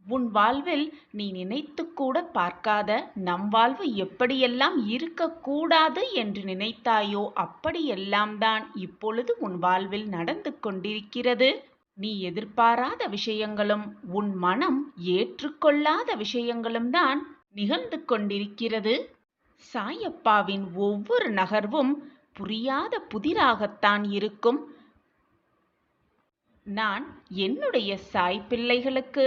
உன் வாழ்வில் நீ நினைத்து கூட பார்க்காத நம் வாழ்வு எப்படியெல்லாம் இருக்கக்கூடாது என்று நினைத்தாயோ அப்படியெல்லாம் தான் இப்பொழுது உன் வாழ்வில் நடந்து கொண்டிருக்கிறது. நீ எதிர்பாராத விஷயங்களும் உன் மனம் ஏற்றுக்கொள்ளாத விஷயங்களும் தான் நிகழ்ந்து கொண்டிருக்கிறது. சாயப்பாவின் ஒவ்வொரு நகர்வும் புரியாத புதிராகத்தான் இருக்கும். நான் என்னுடைய சாய் பிள்ளைகளுக்கு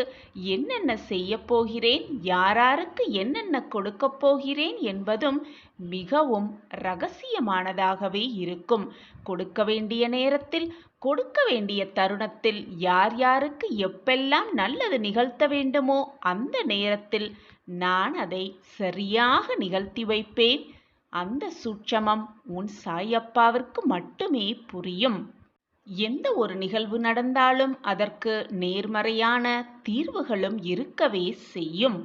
என்னென்ன செய்யப் போகிறேன், யாராருக்கு என்னென்ன கொடுக்கப் போகிறேன் என்பதும் மிகவும் ரகசியமானதாகவே இருக்கும். கொடுக்க வேண்டிய நேரத்தில், கொடுக்க வேண்டிய தருணத்தில், யார் யாருக்கு எப்பெல்லாம் நல்லது நிகழ்த்த வேண்டுமோ அந்த நேரத்தில் நான் அதை சரியாக நிகழ்த்தி வைப்பேன். அந்த சூட்சமம் உன் சாயப்பாவிற்கு மட்டுமே புரியும். எந்த ஒரு நிகழ்வு நடந்தாலும் அதற்கு நேர்மறையான தீர்வுகளும் இருக்கவே செய்யும்.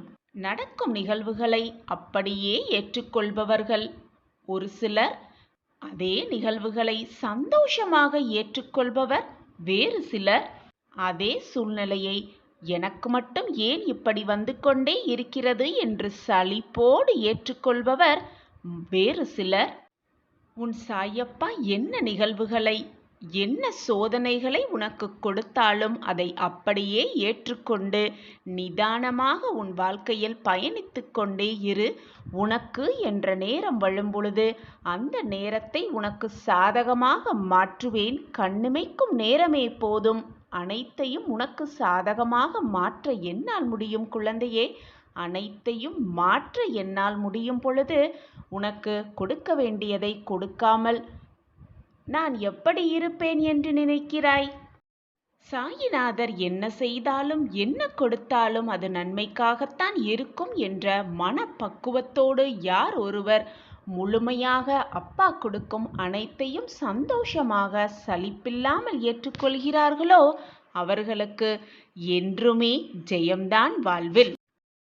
நடக்கும் நிகழ்வுகளை அப்படியே ஏற்றுக்கொள்பவர்கள் ஒரு சிலர், அதே நிகழ்வுகளை சந்தோஷமாக ஏற்றுக்கொள்பவர் வேறு சிலர், அதே சூழ்நிலையை எனக்கு மட்டும் ஏன் இப்படி வந்து கொண்டே இருக்கிறது என்று சலிப்போடு ஏற்றுக்கொள்பவர் வேறு சிலர். உன் சாயப்பா என்ன நிகழ்வுகளை, என்ன சோதனைகளை உனக்கு கொடுத்தாலும் அதை அப்படியே ஏற்றுக்கொண்டு நிதானமாக உன் வாழ்க்கையில் பயணித்து கொண்டே இரு. உனக்கு என்ற நேரம் வரும்பொழுது அந்த நேரத்தை உனக்கு சாதகமாக மாற்றுவேன். கண்ணிமைக்கும் நேரமே போதும், அனைத்தையும் உனக்கு சாதகமாக மாற்ற என்னால் முடியும் குழந்தையே. அனைத்தையும் மாற்ற என்னால் முடியும் பொழுது உனக்கு கொடுக்க வேண்டியதை கொடுக்காமல் நான் எப்படி இருப்பேன் என்று நினைக்கிறாய்? சாயிநாதர் என்ன செய்தாலும் என்ன கொடுத்தாலும் அது நன்மைக்காகத்தான் இருக்கும் என்ற மனப்பக்குவத்தோடு யார் ஒருவர் முழுமையாக அப்பா கொடுக்கும் அனைத்தையும் சந்தோஷமாக சலிப்பில்லாமல் ஏற்றுக்கொள்கிறார்களோ அவர்களுக்கு என்றுமே ஜெயம்தான் வாழ்வில்.